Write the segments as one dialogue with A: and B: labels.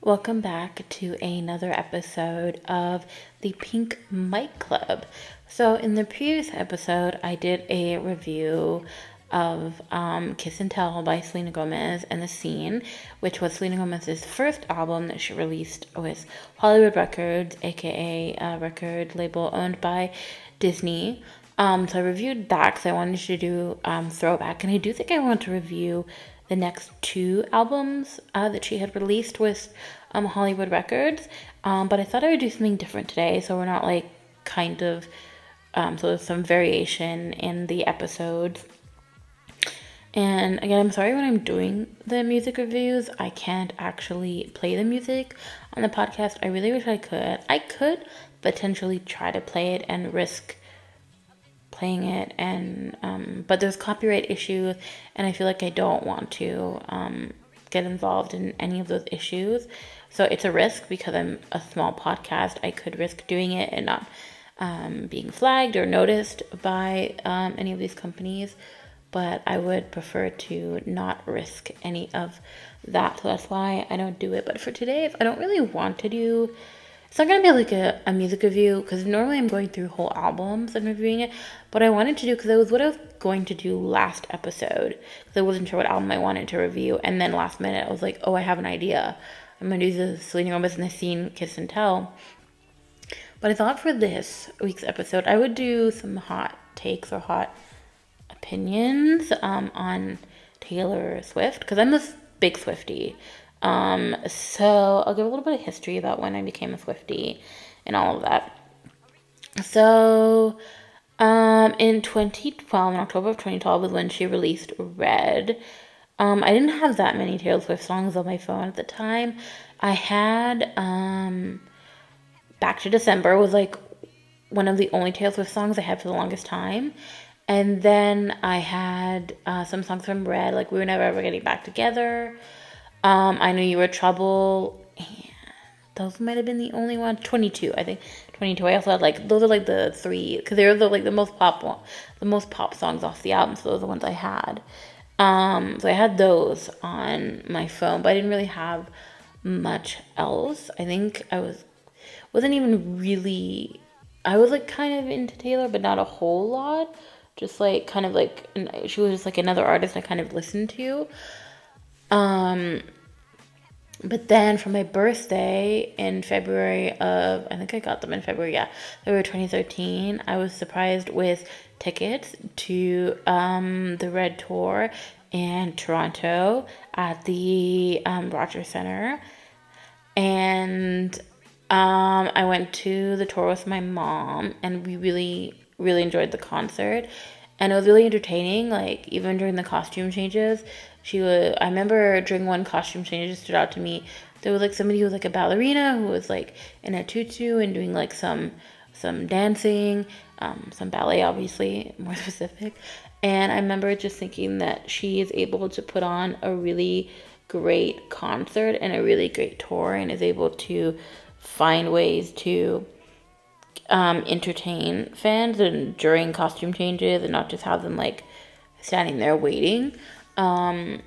A: Welcome back to another episode of the Pink Mic Club. So, in the previous episode, I did a review of Kiss and Tell by Selena Gomez and The Scene, which was Selena Gomez's first album that she released with Hollywood Records, aka a record label owned by Disney. So I reviewed that because I wanted to do throwback, and I do think I want to review the next two albums that she had released with Hollywood Records. But I thought I would do something different today, so we're not like so there's some variation in the episodes. And again, I'm sorry when I'm doing the music reviews, I can't actually play the music on the podcast. I really wish I could. I could potentially try to play it and risk playing it, and but there's copyright issues, and I feel like I don't want to get involved in any of those issues. So it's a risk because I'm a small podcast. I could risk doing it and not being flagged or noticed by any of these companies, but I would prefer to not risk any of that. So that's why I don't do it. But for today, if I don't really want to do, it's not going to be like a music review, because normally I'm going through whole albums and reviewing it, but I wanted to do, because it was what I was going to do last episode, because I wasn't sure what album I wanted to review, and then last minute I was like, oh, I have an idea. I'm going to do the Selena Gomez and The Scene, Kiss and Tell. But I thought for this week's episode, I would do some hot takes or hot opinions on Taylor Swift, because I'm a big Swiftie. So I'll give a little bit of history about when I became a Swiftie and all of that. So, in 2012, in October of 2012 was when she released Red. I didn't have that many Taylor Swift songs on my phone at the time. I had, Back to December was like one of the only Taylor Swift songs I had for the longest time. And then I had some songs from Red, like We Were Never Ever Getting Back Together. I Knew You Were Trouble, and those might have been the only ones. 22, I think. 22. I also had like, those are like the three, because they were the most pop songs off the album. So those are the ones I had. So I had those on my phone, but I didn't really have much else. I think wasn't even really. I was like kind of into Taylor, but not a whole lot. Just like kind of like, she was just like another artist I kind of listened to. But then for my birthday in February of, I think I got them in February 2013, I was surprised with tickets to the Red Tour in Toronto at the Rogers Centre. And I went to the tour with my mom, and we really, really enjoyed the concert. And it was really entertaining, like, even during the costume changes. I remember during one costume change, it stood out to me. There was, like, somebody who was, like, a ballerina who was, like, in a tutu and doing, like, some dancing, some ballet, obviously, more specific. And I remember just thinking that she is able to put on a really great concert and a really great tour, and is able to find ways to entertain fans and during costume changes, and not just have them like standing there waiting. And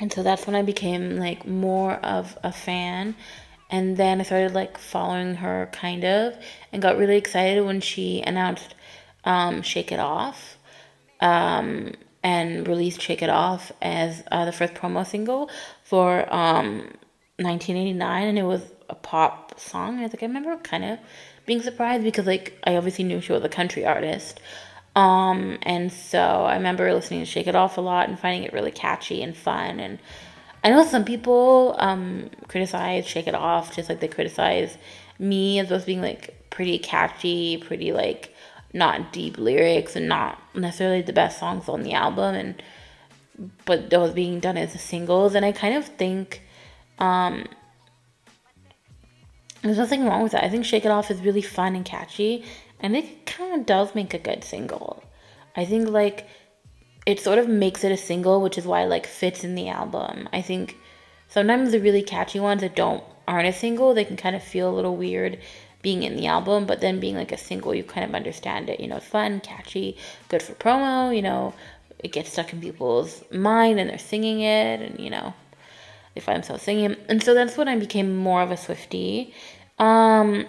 A: so that's when I became like more of a fan. And then I started like following her kind of, and got really excited when she announced Shake It Off, and released Shake It Off as the first promo single for 1989, and it was a pop song. And I remember kind of being surprised, because like I obviously knew she was a country artist, and so I remember listening to Shake It Off a lot and finding it really catchy and fun. And I know some people criticize Shake It Off, just like they criticize Me as those being like pretty catchy, pretty like not deep lyrics, and not necessarily the best songs on the album, but those being done as singles. And I kind of think there's nothing wrong with that. I think Shake It Off is really fun and catchy, and it kind of does make a good single. I think like it sort of makes it a single, which is why it like fits in the album. I think sometimes the really catchy ones that aren't a single, they can kind of feel a little weird being in the album, but then being like a single, you kind of understand it. It's fun, catchy, good for promo. It gets stuck in people's mind and they're singing it, and they find themselves singing. And so that's when I became more of a Swiftie. And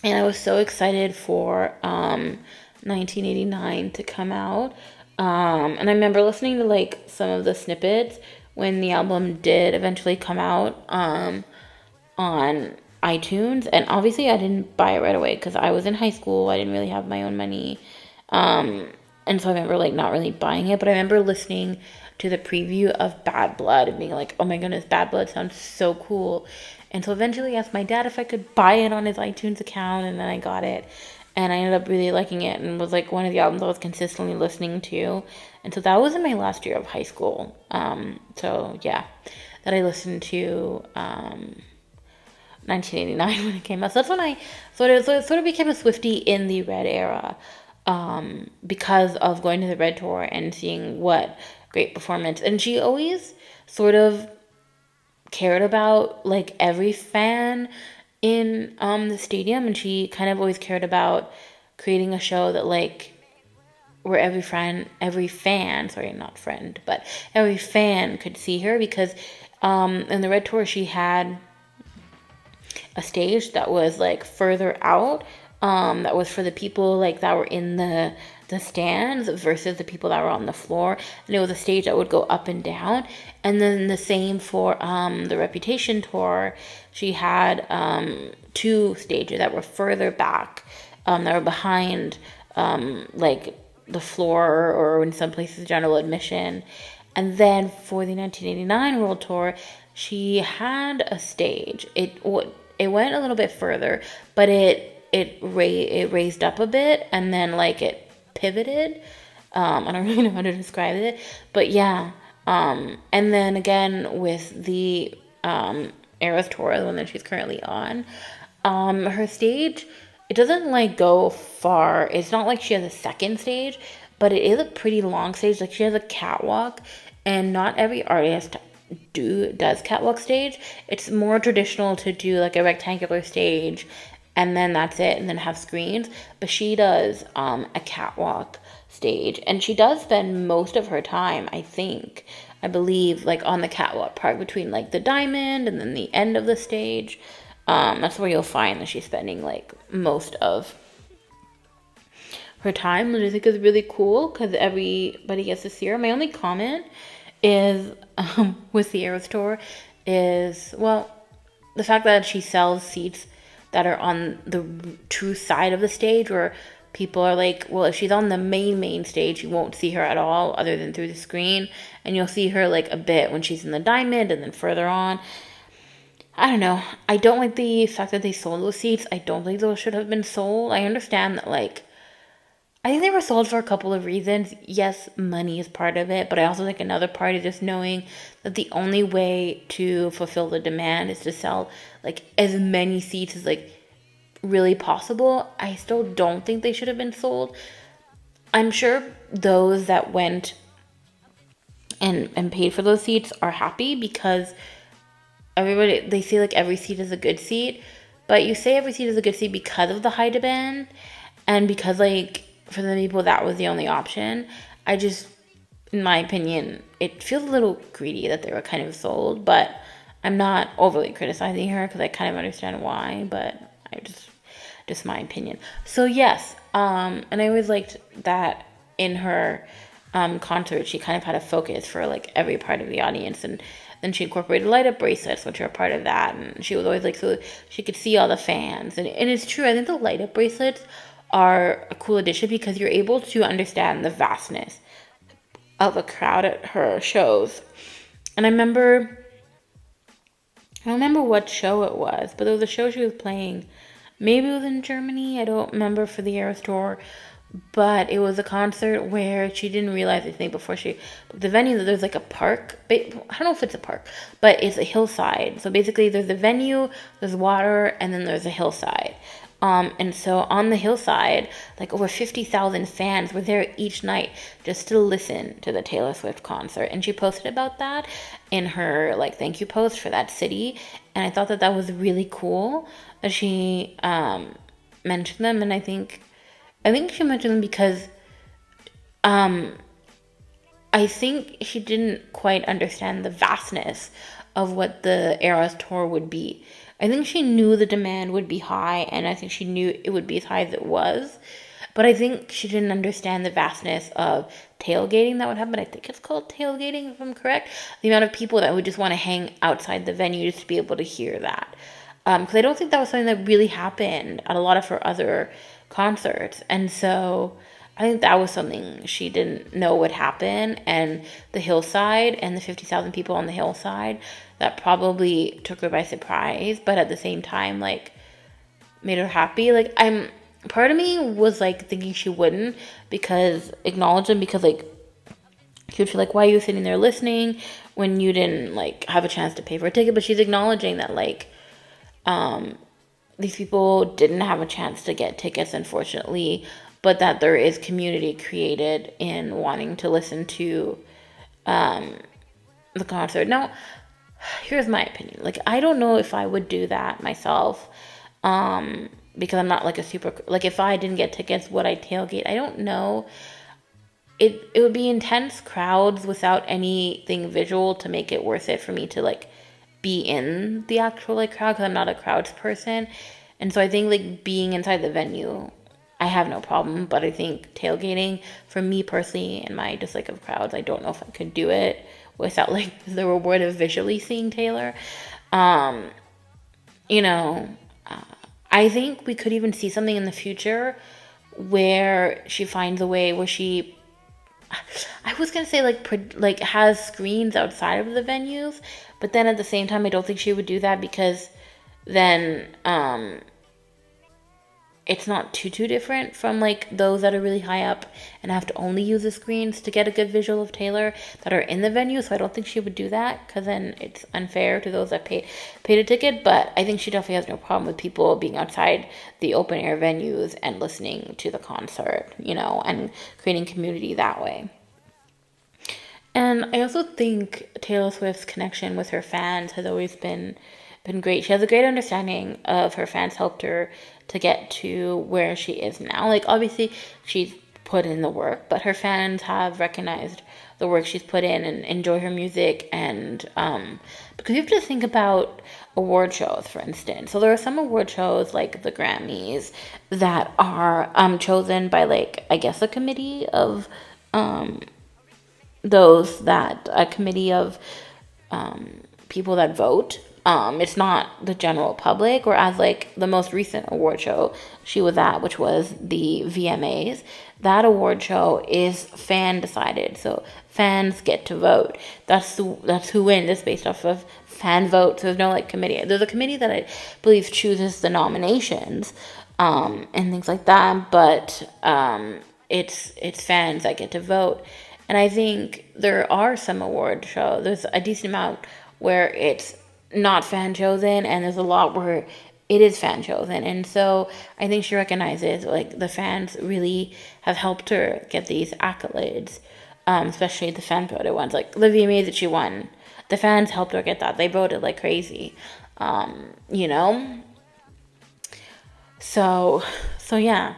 A: I was so excited for 1989 to come out. And I remember listening to like some of the snippets when the album did eventually come out on iTunes. And obviously I didn't buy it right away because I was in high school. I didn't really have my own money. And so I remember like not really buying it, but I remember listening to the preview of Bad Blood and being like, oh my goodness, Bad Blood sounds so cool. And so eventually I asked my dad if I could buy it on his iTunes account, and then I got it. And I ended up really liking it, and was like one of the albums I was consistently listening to. And so that was in my last year of high school. So yeah, that I listened to 1989 when it came out. So that's when I sort of became a Swiftie in the Red era, because of going to the Red tour and seeing what great performance. And she always sort of cared about like every fan in the stadium, and she kind of always cared about creating a show that like where every fan, sorry, not friend, but every fan could see her, because in the Red tour she had a stage that was like further out, that was for the people like that were in the stands versus the people that were on the floor, and it was a stage that would go up and down. And then the same for the Reputation tour. She had two stages that were further back, that were behind like the floor, or in some places general admission. And then for the 1989 World Tour, she had a stage. It went a little bit further, but it raised up a bit, and then like it pivoted. I don't really know how to describe it, but yeah. And then again with the Eras tour, the one that she's currently on, her stage, it doesn't like go far. It's not like she has a second stage, but it is a pretty long stage. Like she has a catwalk, and not every artist does catwalk stage. It's more traditional to do like a rectangular stage, and then that's it, and then have screens. But she does a catwalk stage, and she does spend most of her time, I believe, like on the catwalk part between like the diamond and then the end of the stage. That's where you'll find that she's spending like most of her time, which I think is really cool because everybody gets to see her. My only comment is with the Eras tour is, well, the fact that she sells seats that are on the true side of the stage, where people are like, well, if she's on the main stage, you won't see her at all other than through the screen, and you'll see her like a bit when she's in the diamond and then further on. I don't know. I don't like the fact that they sold those seats. I don't think those should have been sold. I understand that, like, I think they were sold for a couple of reasons. Yes, money is part of it, but I also think another part is just knowing that the only way to fulfill the demand is to sell like as many seats as like really possible. I still don't think they should have been sold. I'm sure those that went and paid for those seats are happy, because they say like every seat is a good seat, but you say every seat is a good seat because of the high demand, and because like for the people that was the only option. I just, in my opinion, it feels a little greedy that they were kind of sold, but I'm not overly criticizing her because I kind of understand why, but I just my opinion. So yes, and I always liked that in her concert, she kind of had a focus for like every part of the audience, and then she incorporated light up bracelets, which are a part of that, and she was always like, so she could see all the fans, and it's true. I think the light up bracelets are a cool addition because you're able to understand the vastness of a crowd at her shows. And I don't remember what show it was, but there was a show she was playing. Maybe it was in Germany. I don't remember, for the Eras tour. But it was a concert where she didn't realize, I think, the venue, there's like a park. I don't know if it's a park, but it's a hillside. So basically there's a venue, there's water, and then there's a hillside. And so on the hillside, like over 50,000 fans were there each night just to listen to the Taylor Swift concert. And she posted about that in her like thank you post for that city. And I thought that was really cool that she mentioned them. And I think she mentioned them because I I think she didn't quite understand the vastness of what the Eras tour would be. I think she knew the demand would be high, and I think she knew it would be as high as it was. But I think she didn't understand the vastness of tailgating that would happen. I think it's called tailgating, if I'm correct. The amount of people that would just want to hang outside the venue just to be able to hear that. Because I don't think that was something that really happened at a lot of her other concerts. And so I think that was something she didn't know would happen. And the hillside and the 50,000 people on the hillside, that probably took her by surprise. But at the same time, like, made her happy. Like, part of me was like thinking she wouldn't, because acknowledge them, because like she would feel like, why are you sitting there listening when you didn't like have a chance to pay for a ticket? But she's acknowledging that like these people didn't have a chance to get tickets, unfortunately, but that there is community created in wanting to listen to the concert. Now, here's my opinion. Like, I don't know if I would do that myself, because I'm not like a super, like, if I didn't get tickets, would I tailgate? I don't know. It would be intense crowds without anything visual to make it worth it for me to like be in the actual like crowd, because I'm not a crowds person. And so I think like being inside the venue, I have no problem. But I think tailgating, for me personally, and my dislike of crowds, I don't know if I could do it without like the reward of visually seeing Taylor. You know, I think we could even see something in the future where she finds a way where she, I was gonna say like has screens outside of the venues, but then at the same time I don't think she would do that, because then it's not too different from like those that are really high up and have to only use the screens to get a good visual of Taylor that are in the venue. So I don't think she would do that, because then it's unfair to those that paid a ticket. But I think she definitely has no problem with people being outside the open air venues and listening to the concert, you know, and creating community that way. And I also think Taylor Swift's connection with her fans has always been great. She has a great understanding of her fans, helped her to get to where she is now. Like, obviously, she's put in the work, but her fans have recognized the work she's put in and enjoy her music. And because you have to think about award shows, for instance. So there are some award shows like the Grammys that are chosen by like, I guess, a committee of a committee of people that vote. It's not the general public, whereas like the most recent award show she was at, which was the VMAs, that award show is fan decided. So fans get to vote. That's who wins. It's based off of fan votes. There's no like committee. There's a committee that I believe chooses the nominations, and things like that. But it's fans that get to vote. And I think there are some award shows. There's a decent amount where it's not fan chosen, and there's a lot where it is fan chosen. And so I think she recognizes like the fans really have helped her get these accolades, especially the fan voted ones, like the VMAs that she won. The fans helped her get that. They voted like crazy, you know. So yeah.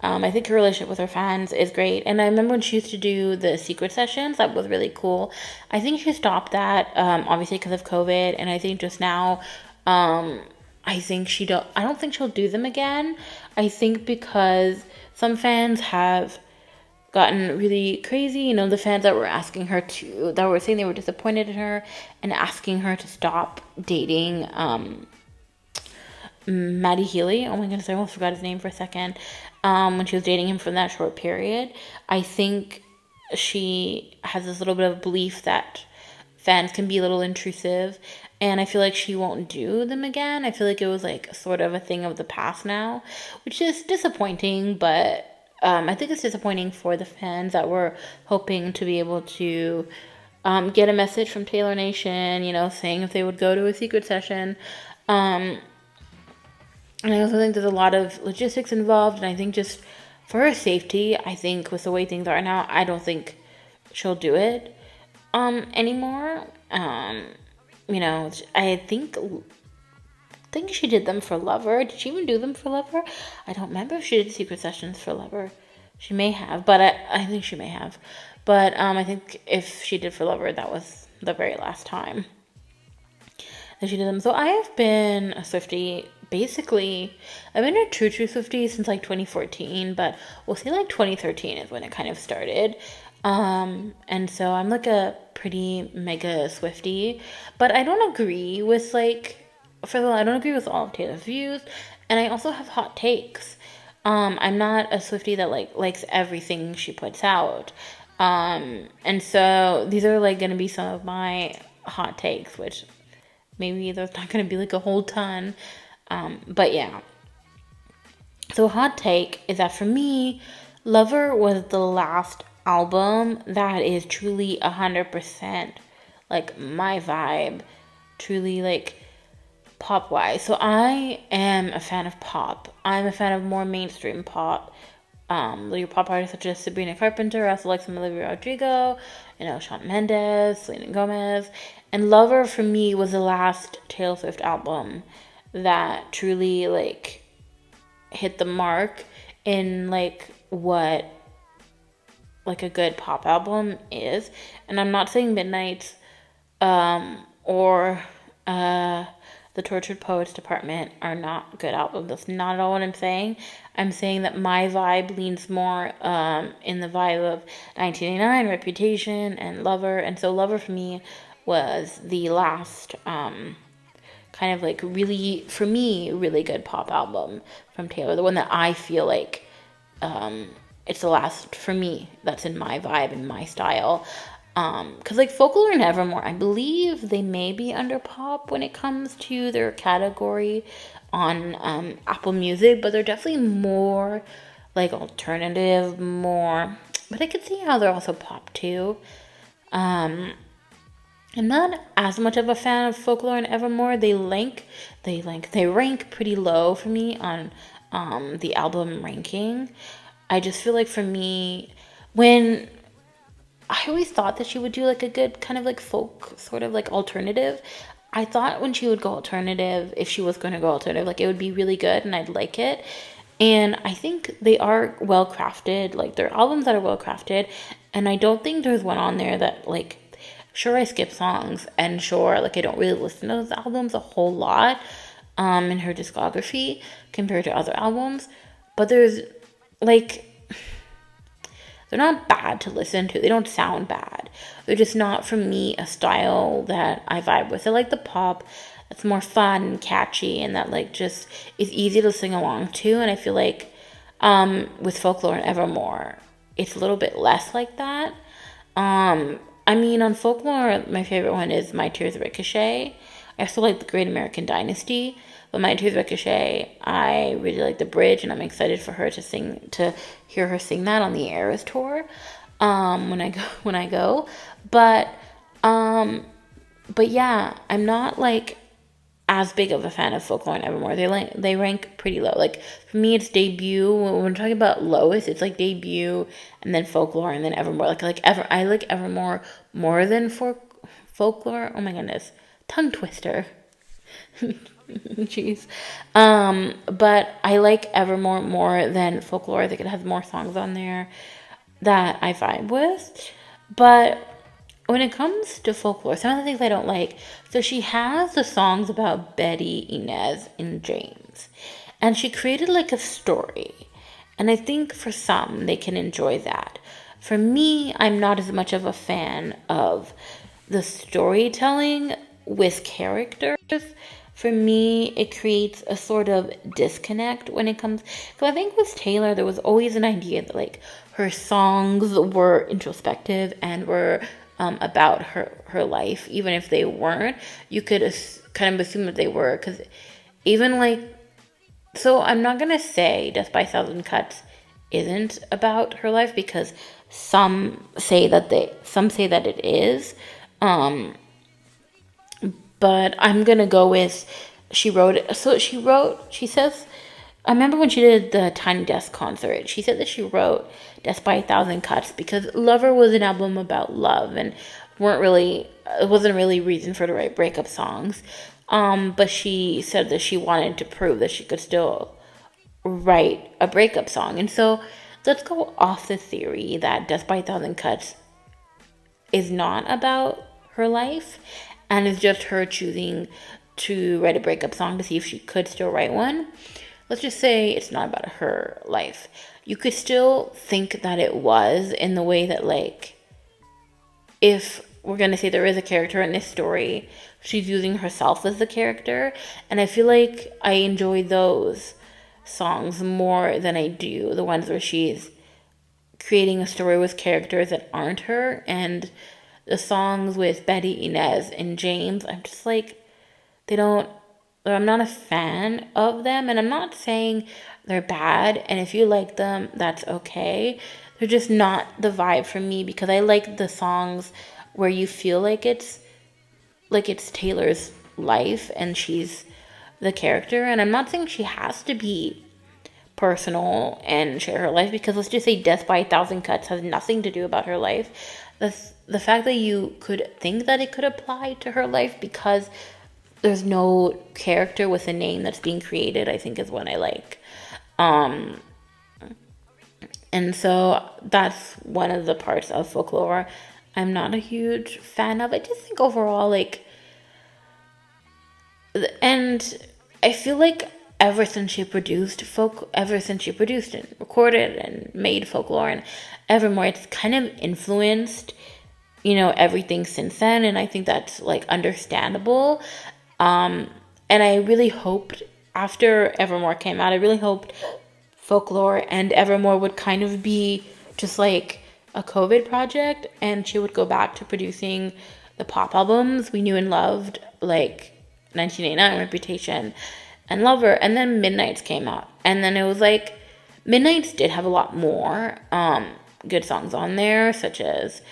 A: I think her relationship with her fans is great. And I remember when she used to do the secret sessions, that was really cool. I think she stopped that, obviously because of COVID. And I think just now, I don't think she'll do them again. I think because some fans have gotten really crazy. You know, the fans that were asking her that were saying they were disappointed in her and asking her to stop dating, Maddie Healy. Oh my goodness, I almost forgot his name for a second. When she was dating him for that short period, I think she has this little bit of belief that fans can be a little intrusive, and I feel like she won't do them again. I feel like it was like sort of a thing of the past now, which is disappointing, but I think it's disappointing for the fans that were hoping to be able to get a message from Taylor Nation, you know, saying if they would go to a secret session. And I also think there's a lot of logistics involved, and I think just for her safety, I think with the way things are now, I don't think she'll do it anymore. You know, I think she did them for Lover. Did she even do them for Lover? I don't remember if she did secret sessions for Lover. She may have, but I think she may have. But I think if she did for Lover, that was the very last time that she did them. So I have been a Swiftie, basically, I've been a true Swiftie since like 2014, but we'll say like 2013 is when it kind of started. And so I'm like a pretty mega Swiftie, but I don't agree with like, first of all, I don't agree with all of Taylor's views, and I also have hot takes. I'm not a Swiftie that like likes everything she puts out. And so these are like gonna be some of my hot takes, which maybe there's not gonna be like a whole ton. But yeah. So hot take is that for me, Lover was the last album that is truly 100% like my vibe, truly like pop wise. So I am a fan of pop. I'm a fan of more mainstream pop. Your pop artists such as Sabrina Carpenter, I also like some Olivia Rodrigo, Shawn Mendes, Selena Gomez. And Lover for me was the last Taylor Swift album that truly like hit the mark in like what like a good pop album is. And I'm not saying Midnight's or the Tortured Poets Department are not good albums. That's not at all what I'm saying. I'm saying that my vibe leans more in the vibe of 1989, Reputation, and Lover. And so Lover for me was the last kind of like really, for me, really good pop album from Taylor. The one that I feel like it's the last, for me, that's in my vibe and my style. Because like Folklore and Evermore, I believe they may be under pop when it comes to their category on Apple Music, but they're definitely more like alternative, more, but I could see how they're also pop too. I'm not as much of a fan of Folklore and Evermore. They rank pretty low for me on the album ranking. I just feel like for me, when I always thought that she would do like a good kind of like folk sort of like alternative. I thought when she would go alternative, if she was going to go alternative, like it would be really good and I'd like it. And I think they are well crafted, like they're albums that are well crafted. And I don't think there's one on there that like, sure, I skip songs and sure, like I don't really listen to those albums a whole lot in her discography compared to other albums. But there's like, they're not bad to listen to. They don't sound bad. They're just not, for me, a style that I vibe with. I like the pop that's more fun and catchy and that, like, just is easy to sing along to. And I feel like with Folklore and Evermore, it's a little bit less like that. I mean, on Folklore, my favorite one is My Tears Ricochet. I also like The Great American Dynasty. But My Tears Ricochet, I really like the bridge, and I'm excited for her to hear her sing that on the Eras tour, when I go. But yeah, I'm not like as big of a fan of Folklore and Evermore. They rank pretty low. Like for me, it's debut. When we're talking about lowest, it's like debut, and then Folklore, and then Evermore. I like Evermore more than Folklore. Oh my goodness, tongue twister. Jeez. But I like Evermore more than Folklore. I think it has more songs on there that I vibe with. But when it comes to Folklore, some of the things I don't like. So she has the songs about Betty, Inez, and James. And she created like a story. And I think for some, they can enjoy that. For me, I'm not as much of a fan of the storytelling with characters. For me, it creates a sort of disconnect when it comes. So I think with Taylor, there was always an idea that like her songs were introspective and were about her life, even if they weren't. You could kind of assume that they were, because even like, so I'm not gonna say Death by a Thousand Cuts isn't about her life, because some say that it is. But I'm going to go with, she says, I remember when she did the Tiny Desk concert, she said that she wrote Death by a Thousand Cuts because Lover was an album about love and it wasn't really a reason for her to write breakup songs. But she said that she wanted to prove that she could still write a breakup song. And so let's go off the theory that Death by a Thousand Cuts is not about her life and is just her choosing to write a breakup song to see if she could still write one. Let's just say it's not about her life. You could still think that it was, in the way that, like, if we're going to say there is a character in this story, she's using herself as the character. And I feel like I enjoy those songs more than I do the ones where she's creating a story with characters that aren't her. And the songs with Betty, Inez, and James, I'm just like, they don't, I'm not a fan of them. And I'm not saying they're bad. And if you like them, that's okay. They're just not the vibe for me, because I like the songs where you feel like it's Taylor's life and she's the character. And I'm not saying she has to be personal and share her life, because let's just say Death by a Thousand Cuts has nothing to do about her life. The fact that you could think that it could apply to her life because there's no character with a name that's being created, I think is what I like. And so that's one of the parts of Folklore I'm not a huge fan of. I just think overall, like, and I feel like ever since she produced and recorded and made Folklore and Evermore, it's kind of influenced, everything since then. And I think that's, like, understandable. And I really hoped, after Evermore came out, I really hoped Folklore and Evermore would kind of be just like a COVID project, and she would go back to producing the pop albums we knew and loved, like 1989, Reputation, and Lover. And then Midnights came out, and then it was like, Midnights did have a lot more good songs on there, such as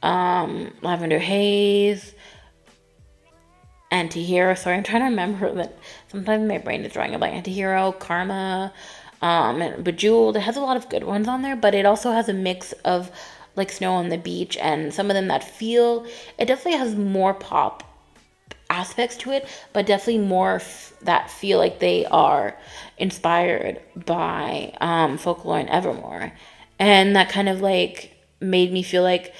A: Lavender Haze, Antihero. Sorry, I'm trying to remember that. Sometimes my brain is drawing about Antihero, Karma, and Bejeweled. It has a lot of good ones on there, but it also has a mix of, like, Snow on the Beach and some of them that feel, it definitely has more pop aspects to it, but definitely more that feel like they are inspired by Folklore and Evermore. And that kind of, like, made me feel like,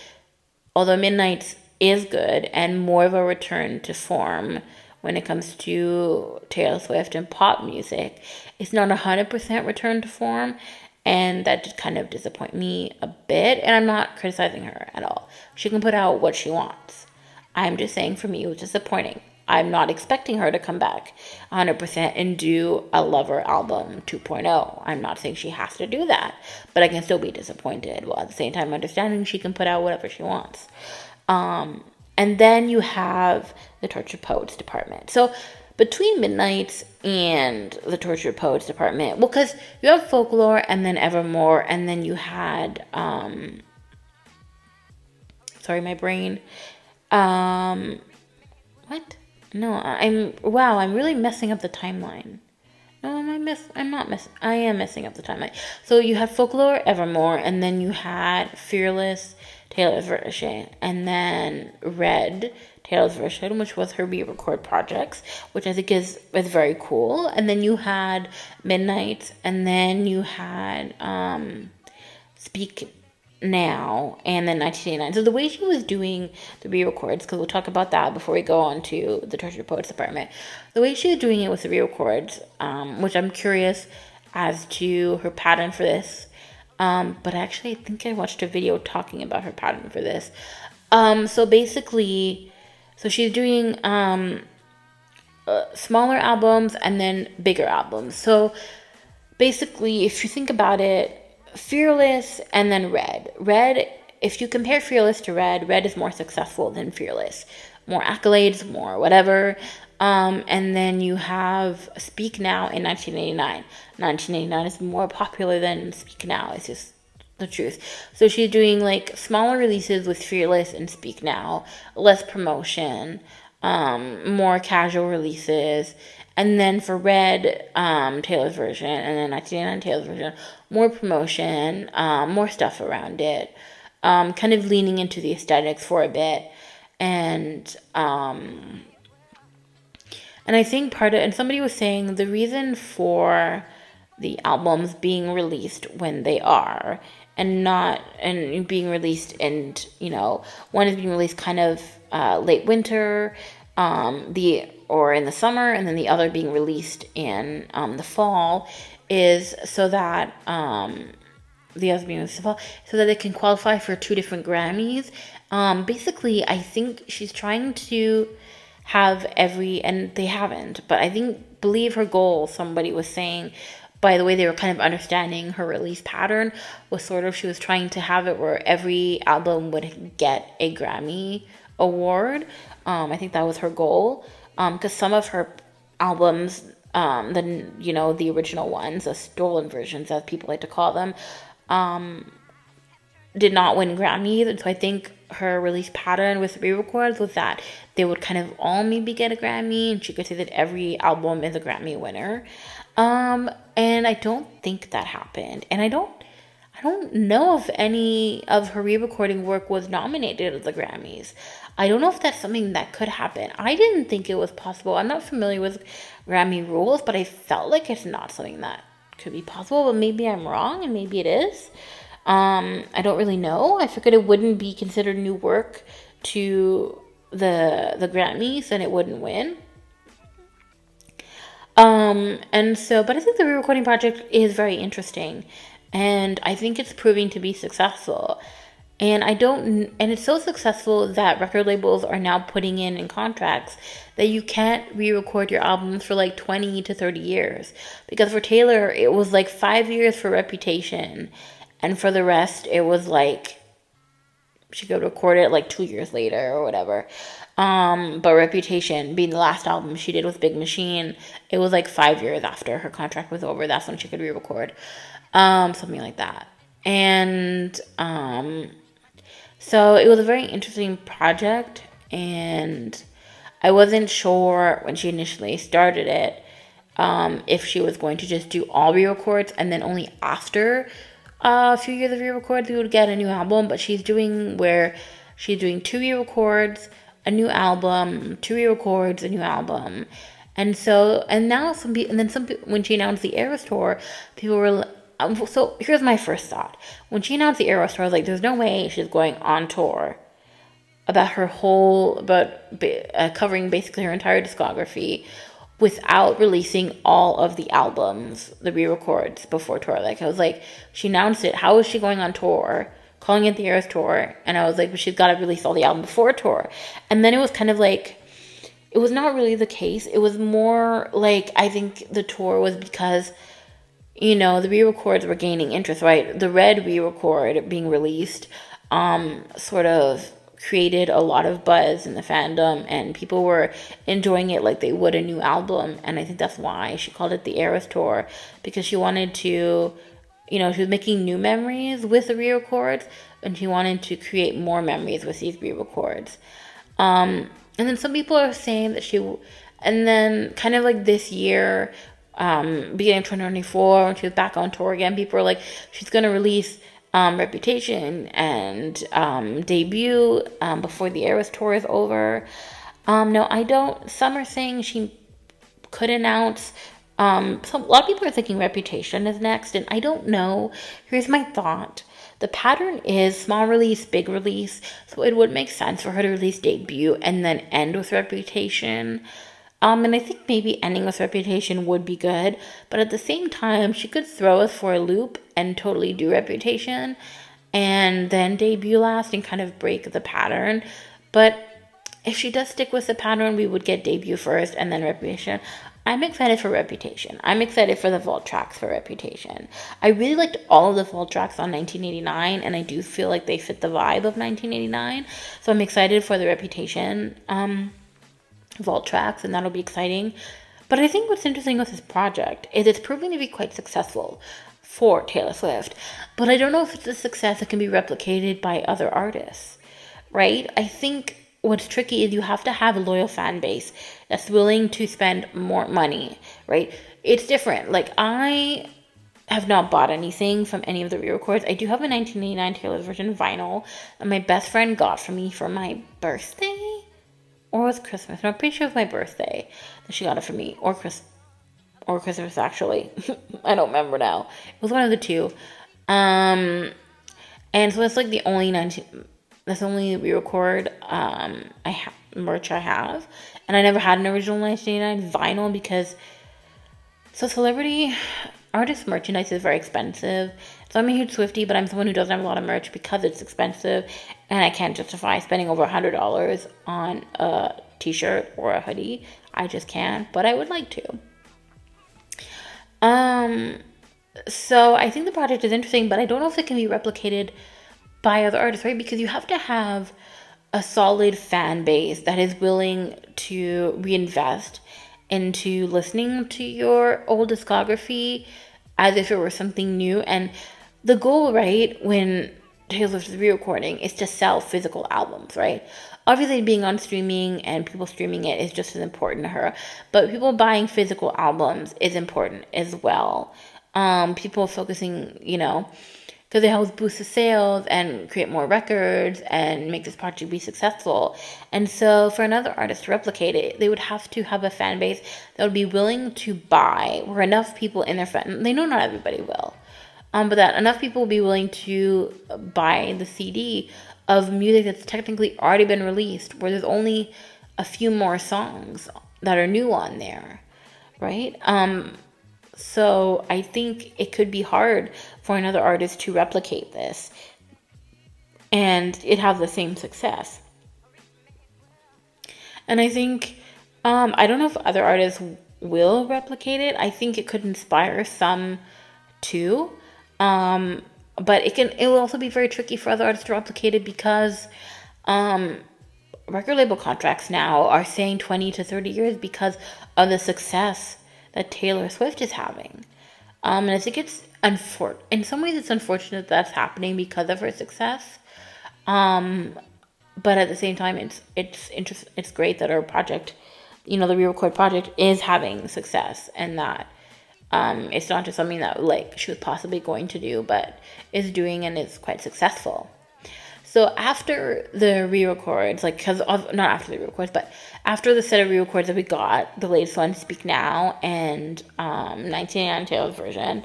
A: although Midnights is good and more of a return to form when it comes to Taylor Swift and pop music, it's not 100% return to form, and that did kind of disappoint me a bit. And I'm not criticizing her at all. She can put out what she wants. I'm just saying, for me, it was disappointing. I'm not expecting her to come back 100% and do a Lover album 2.0. I'm not saying she has to do that, but I can still be disappointed, while at the same time understanding she can put out whatever she wants. And then you have the Tortured Poets Department. So between Midnights and the Tortured Poets Department, well, because you have Folklore and then Evermore, and then you had, sorry, my brain, what? No, I'm really messing up the timeline. No, I am messing up the timeline. So you had Folklore, Evermore, and then you had Fearless, Taylor's version, and then Red, Taylor's version, which was her re-record projects, which I think is very cool. And then you had Midnight, and then you had Speak Now, and then 1989. So the way she was doing the re-records, because we'll talk about that before we go on to the Tortured Poets Department, the way she was doing it with the re-records, which I'm curious as to her pattern for this, but actually I think I watched a video talking about her pattern for this. So basically, so she's doing smaller albums and then bigger albums. So basically, if you think about it, Fearless and then Red, if you compare Fearless to Red is more successful than Fearless. More accolades, more whatever. And then you have Speak Now in 1989. 1989 is more popular than Speak Now. It's just the truth. So she's doing, like, smaller releases with Fearless and Speak Now, less promotion, more casual releases. And then for Red, Taylor's version, and then 1989 Taylor's version, more promotion, more stuff around it, kind of leaning into the aesthetics for a bit. And I think and somebody was saying the reason for the albums being released when they are and being released, and one is being released kind of late winter, or in the summer, and then the other being released in the fall, is so that the other being released in the fall, so that they can qualify for 2 different Grammys. Basically, I think she's trying to have and they haven't, but I believe her goal, somebody was saying, by the way they were kind of understanding her release pattern, was sort of, she was trying to have it where every album would get a Grammy award. I think that was her goal, because some of her albums, the original ones, the stolen versions, as people like to call them, did not win Grammys. And so I think her release pattern with re-records was that they would kind of all maybe get a Grammy, and she could say that every album is a Grammy winner. And I don't think that happened. And I don't know if any of her re-recording work was nominated at the Grammys. I don't know if that's something that could happen. I didn't think it was possible. I'm not familiar with Grammy rules, but I felt like it's not something that could be possible. But maybe I'm wrong, and maybe it is. I don't really know. I figured it wouldn't be considered new work to the Grammys, and it wouldn't win. And so, but I think the re-recording project is very interesting, and I think it's proving to be successful. And it's so successful that record labels are now putting in contracts that you can't re-record your albums for like 20 to 30 years. Because for Taylor, it was like 5 years for Reputation, and for the rest, it was like she could record it like 2 years later or whatever. But Reputation being the last album she did with Big Machine, it was like 5 years after her contract was over. That's when she could re-record, something like that. And so it was a very interesting project, and I wasn't sure when she initially started it if she was going to just do all re-records, and then only after a few years of re-records we would get a new album. But she's doing 2 re-records, a new album, 2 re-records, a new album. And so, and now when she announced the Eras Tour, people were, so here's my first thought. When she announced the Eras Tour, I was like, there's no way she's going on tour covering basically her entire discography without releasing all of the albums, the re-records, before tour. Like, I was like, she announced it. How is she going on tour, calling it the Eras Tour? And I was like, but she's got to release all the album before tour. And then it was kind of like, it was not really the case. It was more like, I think the tour was because, the re-records were gaining interest, right? The Red re-record being released sort of created a lot of buzz in the fandom, and people were enjoying it like they would a new album. And I think that's why she called it the Eras Tour, because she wanted to, she was making new memories with the re-records, and she wanted to create more memories with these re-records. And then some people are saying that and then kind of like this year, beginning of 2024, when she was back on tour again, people were like, she's going to release Reputation and Debut before the Eras Tour is over. No, I don't. Some are saying she could announce. A lot of people are thinking Reputation is next, and I don't know. Here's my thought. The pattern is small release, big release, so it would make sense for her to release Debut and then end with Reputation. And I think maybe ending with Reputation would be good, but at the same time, she could throw us for a loop and totally do Reputation and then Debut last and kind of break the pattern. But if she does stick with the pattern, we would get Debut first and then Reputation. I'm excited for Reputation. I'm excited for the vault tracks for Reputation. I really liked all of the vault tracks on 1989, and I do feel like they fit the vibe of 1989. So I'm excited for the Reputation vault tracks, and that'll be exciting. But I think what's interesting with this project is it's proving to be quite successful for Taylor Swift. But I don't know if it's a success that can be replicated by other artists, right? I think what's tricky is you have to have a loyal fan base that's willing to spend more money, right? It's different. Like, I have not bought anything from any of the re-records. I do have a 1989 Taylor's version vinyl that my best friend got for me for my birthday, or it was Christmas. No, I'm pretty sure it was my birthday that she got it for me, or Christmas actually. I don't remember now. It was one of the two. And so that's like the only 19. That's the only re-record merch I have, and I never had an original 1989 vinyl because celebrity artist merchandise is very expensive. So I'm a huge Swiftie, but I'm someone who doesn't have a lot of merch because it's expensive, and I can't justify spending over $100 on a t-shirt or a hoodie. I just can't, but I would like to. So I think the project is interesting, but I don't know if it can be replicated by other artists, right? Because you have to have a solid fan base that is willing to reinvest into listening to your old discography as if it were something new. And the goal, right, when Taylor Swift is re-recording is to sell physical albums, right? Obviously, being on streaming and people streaming it is just as important to her, but people buying physical albums is important as well. People focusing, because it helps boost the sales and create more records and make this project be successful. And so for another artist to replicate it, they would have to have a fan base that would be willing to buy, where enough people in their fan, they know not everybody will, but that enough people will be willing to buy the CD of music that's technically already been released, where there's only a few more songs that are new on there, right? So I think it could be hard for another artist to replicate this and it have the same success. And I think, I don't know if other artists will replicate it. I think it could inspire some too. But it will also be very tricky for other artists to replicate it because, record label contracts now are saying 20 to 30 years because of the success that Taylor Swift is having. And I think in some ways it's unfortunate that's happening because of her success. But at the same time, it's great that her project, the re-record project is having success, and that it's not just something that like she was possibly going to do, but is doing and is quite successful. So after the re-records, not after the re-records, but after the set of re-records that we got, the latest one, Speak Now, and 1989 Taylor's version,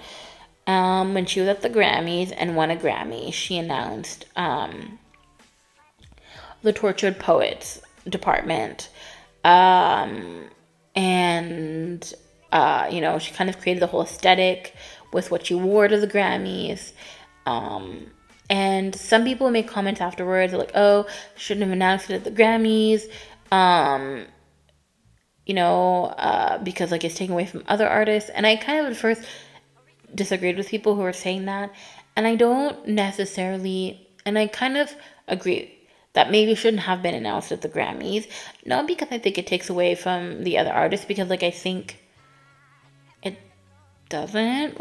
A: when she was at the Grammys and won a Grammy, she announced the Tortured Poets department. And, she kind of created the whole aesthetic with what she wore to the Grammys. And some people make comments afterwards like, oh, shouldn't have announced it at the Grammys, because it's taken away from other artists. And I kind of at first disagreed with people who were saying that. And I don't necessarily, and I kind of agree that maybe shouldn't have been announced at the Grammys. Not because I think it takes away from the other artists, because I think it doesn't.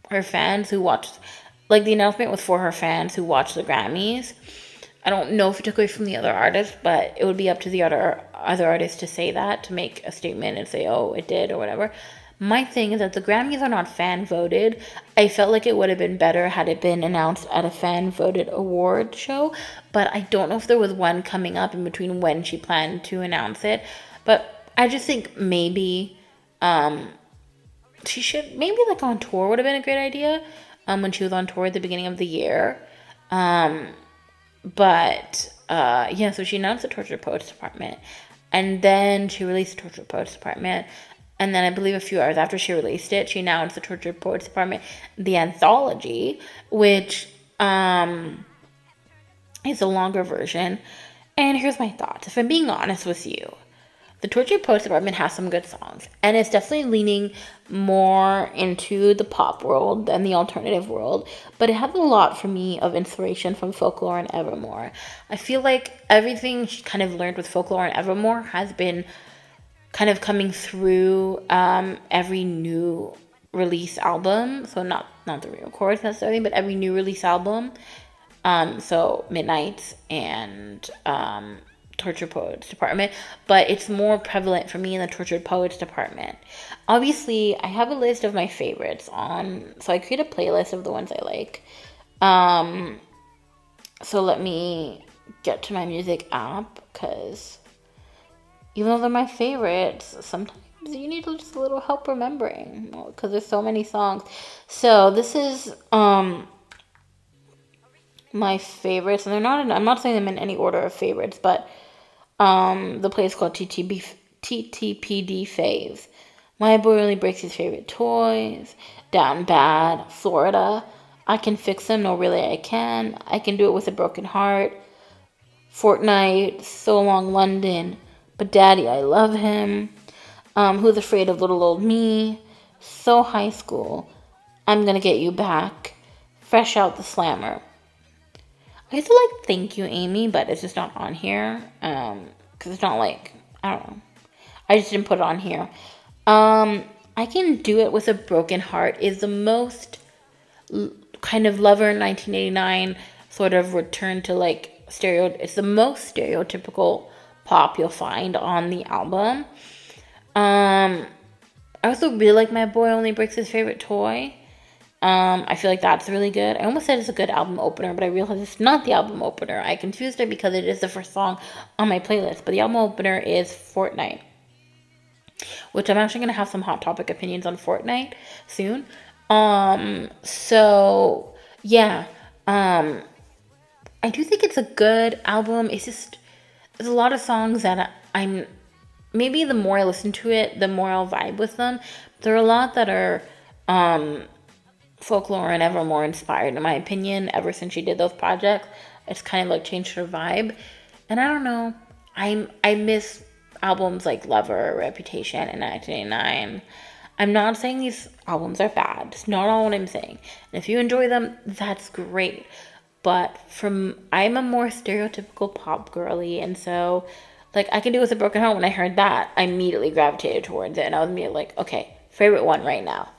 A: Her fans who watched, the announcement was for her fans who watched the Grammys. I don't know if it took away from the other artists, but it would be up to the other artists to say that, to make a statement and say, oh, it did or whatever. My thing is that the Grammys are not fan voted. I felt like it would have been better had it been announced at a fan voted award show, but I don't know if there was one coming up in between when she planned to announce it. But I just think maybe she should, maybe on tour would have been a great idea, when she was on tour at the beginning of the year. So she announced the Tortured Poets department, and then she released the Tortured Poets department. And then I believe a few hours after she released it, she announced the Tortured Poets department, the anthology, which is a longer version. And here's my thoughts. If I'm being honest with you, the Tortured Poets department has some good songs, and it's definitely leaning more into the pop world than the alternative world, but it has a lot for me of inspiration from Folklore and Evermore. I feel like everything she kind of learned with Folklore and Evermore has been kind of coming through every new release album. So not the re-records necessarily, but every new release album. So Midnights and Tortured Poets department, but it's more prevalent for me in the Tortured Poets department. Obviously, I have a list of my favorites so I create a playlist of the ones I like. So let me get to my music app, because even though they're my favorites, sometimes you need just a little help remembering, because there's so many songs. So this is my favorites, and I'm not saying them in any order of favorites, but the place called TTPD Faves. My Boy Only Breaks His Favorite Toys, Down Bad, Florida, I Can Fix Him, No Really I Can Do It With a Broken Heart, Fortnite, So Long London, But Daddy I Love Him, Who's Afraid of Little Old Me, So High School, I'm Gonna Get You Back, Fresh Out the Slammer. I used to like Thank You Amy, but it's just not on here, because it's not like, I don't know, I just didn't put it on here. I Can Do It With a Broken Heart is the most kind of Lover 1989 sort of return to like it's the most stereotypical pop you'll find on the album. I also really like My Boy Only Breaks His Favorite Toy. I feel like that's really good. I almost said it's a good album opener, but I realized it's not the album opener. I confused it because it is the first song on my playlist, but the album opener is Fortnite, which I'm actually going to have some Hot Topic opinions on Fortnite soon. So, yeah, I do think it's a good album. It's just, there's a lot of songs that maybe the more I listen to it, the more I'll vibe with them. There are a lot that are, Folklore and Evermore inspired, in my opinion, ever since she did those projects. It's kind of like changed her vibe. And I don't know, I miss albums like Lover, Reputation, and 1989. I'm not saying these albums are bad. It's not all what I'm saying. And if you enjoy them, that's great. But I'm a more stereotypical pop girly, and so like I Can Do With a Broken Heart, when I heard that, I immediately gravitated towards it, and I was immediately like, okay, favorite one right now.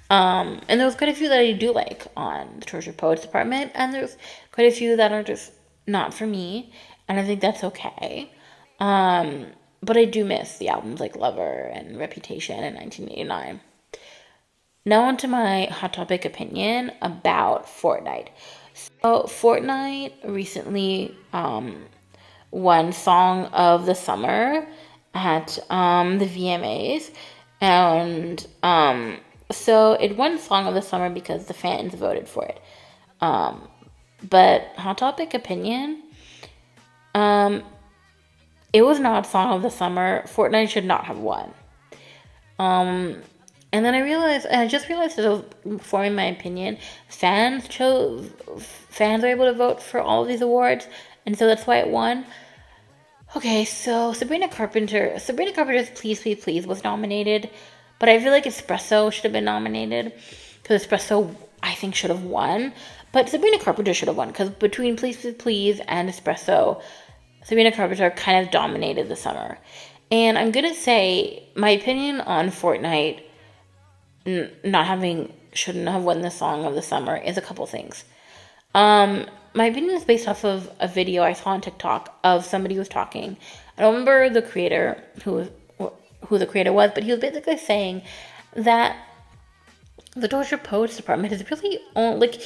A: And there's quite a few that I do like on the Tortured Poets Department, and there's quite a few that are just not for me, and I think that's okay. But I do miss the albums like Lover and Reputation in 1989. Now on to my Hot Topic opinion about Fortnite. So Fortnite recently won Song of the Summer at the VMAs, and so it won Song of the Summer because the fans voted for it. But Hot Topic opinion, it was not Song of the Summer. Fortnite should not have won. And then I just realized as I was forming my opinion, fans were able to vote for all of these awards, and so that's why it won. Okay, so Sabrina Carpenter's Please, Please, Please was nominated, but I feel like Espresso should have been nominated, because Espresso, I think, should have won, but Sabrina Carpenter should have won, because between Please, Please, Please and Espresso, Sabrina Carpenter kind of dominated the summer. And I'm going to say, my opinion on Fortnite shouldn't have won the Song of the Summer is a couple things. My opinion is based off of a video I saw on TikTok of somebody who was talking. I don't remember the creator, who the creator was, but he was basically saying that the Tortured Poets Department is really, like,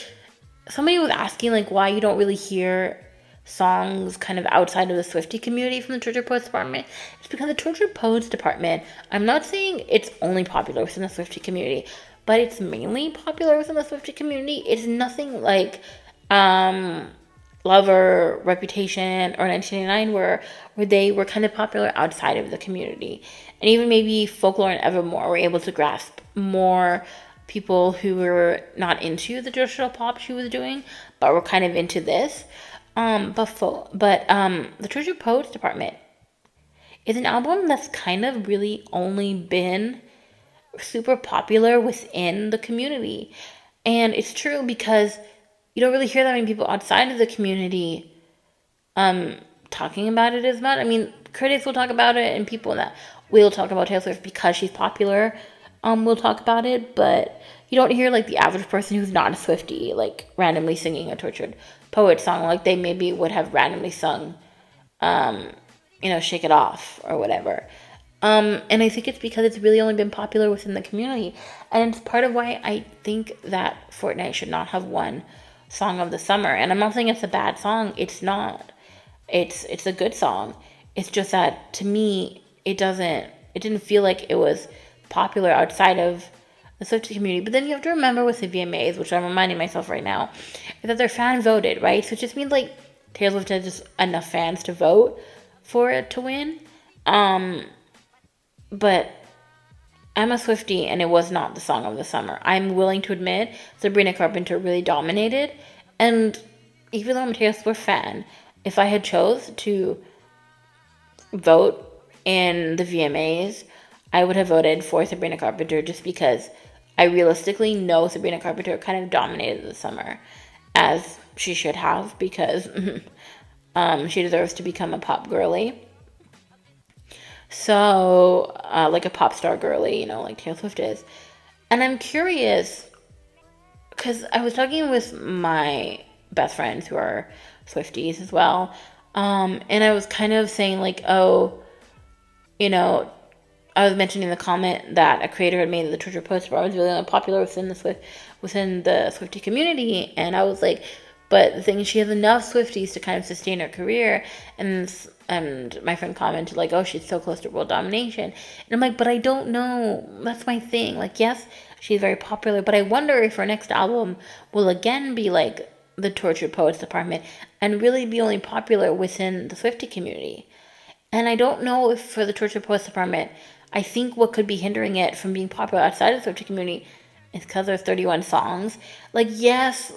A: somebody was asking, like, why you don't really hear songs kind of outside of the Swiftie community from the Tortured Poets Department. It's because the Tortured Poets Department, I'm not saying it's only popular within the Swiftie community, but it's mainly popular within the Swiftie community. It's nothing like Lover, Reputation, or 1989 where they were kind of popular outside of the community. And even maybe Folklore and Evermore were able to grasp more people who were not into the traditional pop she was doing, but were kind of into this. The Tortured Poets Department is an album that's kind of really only been super popular within the community. And it's true because you don't really hear that many people outside of the community talking about it as much. I mean, critics will talk about it, and people that will talk about Taylor Swift because she's popular will talk about it, but you don't hear like the average person who's not a Swiftie like randomly singing a Tortured Poet song like they maybe would have randomly sung Shake It Off or whatever. And I think it's because it's really only been popular within the community, and it's part of why I think that Fortnite should not have won Song of the Summer. And I'm not saying it's a bad song. It's not. It's a good song. It's just that to me it didn't feel like it was popular outside of the Swiftie community. But then you have to remember with the VMAs, which I'm reminding myself right now, is that they're fan voted, right? So it just means like Taylor Swift has just enough fans to vote for it to win. But I'm a Swiftie, and it was not the song of the summer. I'm willing to admit Sabrina Carpenter really dominated, and even though I'm a Taylor Swift fan, if I had chose to vote in the VMAs, I would have voted for Sabrina Carpenter just because I realistically know Sabrina Carpenter kind of dominated the summer, as she should have, because she deserves to become a pop girly. So, like a pop star girly, like Taylor Swift is. And I'm curious, because I was talking with my best friends who are Swifties as well, and I was kind of saying like, oh, I was mentioning the comment that a creator had made that the Twitter post was really unpopular within the Swiftie community, and I was like, but the thing is, she has enough Swifties to kind of sustain her career, and my friend commented like, oh, she's so close to world domination, and I'm like, but I don't know, that's my thing, like, yes, she's very popular, but I wonder if her next album will again be like the Tortured Poets Department and really be only popular within the Swiftie community. And I don't know if for the Tortured Poets Department, I think what could be hindering it from being popular outside of the Swiftie community is because there's 31 songs. Like, yes,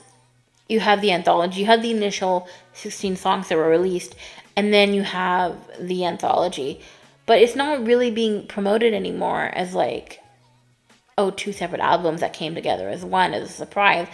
A: you have the anthology, you have the initial 16 songs that were released, and then you have the anthology. But it's not really being promoted anymore as like, oh, two separate albums that came together as one, as a surprise.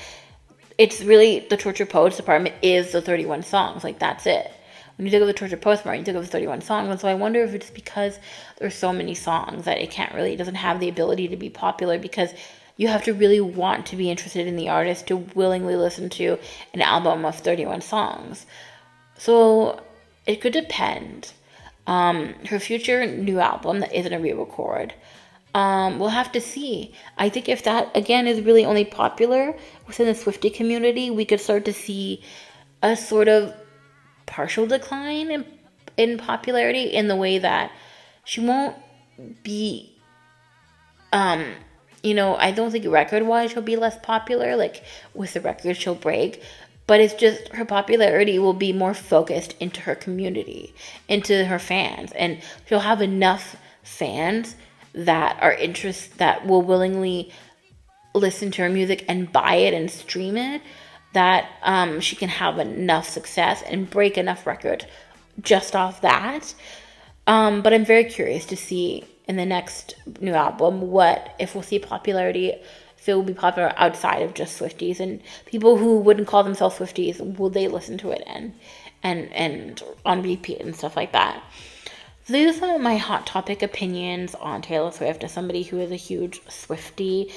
A: It's really the Tortured Poets Department is the 31 songs. Like, that's it. When you think of the Tortured Poets Department, you think of the 31 songs. And so I wonder if it's because there's so many songs that it doesn't have the ability to be popular, because you have to really want to be interested in the artist to willingly listen to an album of 31 songs. So it could depend. Her future new album that isn't a re-record, we'll have to see. I think if that, again, is really only popular within the Swiftie community, we could start to see a sort of partial decline in popularity, in the way that she won't be, I don't think record-wise she'll be less popular. Like, with the record she'll break. But it's just her popularity will be more focused into her community, into her fans. And she'll have enough fans that will willingly listen to her music and buy it and stream it, that she can have enough success and break enough records just off that. But I'm very curious to see in the next new album if we'll see popularity, if it will be popular outside of just Swifties, and people who wouldn't call themselves Swifties, will they listen to it and on repeat and stuff like that. So these are some of my hot topic opinions on Taylor Swift as somebody who is a huge Swiftie.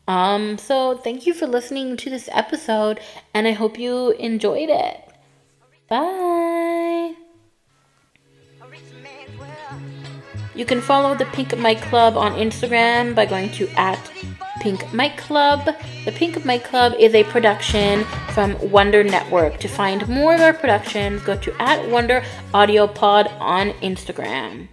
A: So thank you for listening to this episode, and I hope you enjoyed it. Bye. You can follow the Pink Mic Club on Instagram by going to @PinkMicClub. The Pink Mic Club is a production from Wonder Network. To find more of our productions, go to @WonderAudioPod on Instagram.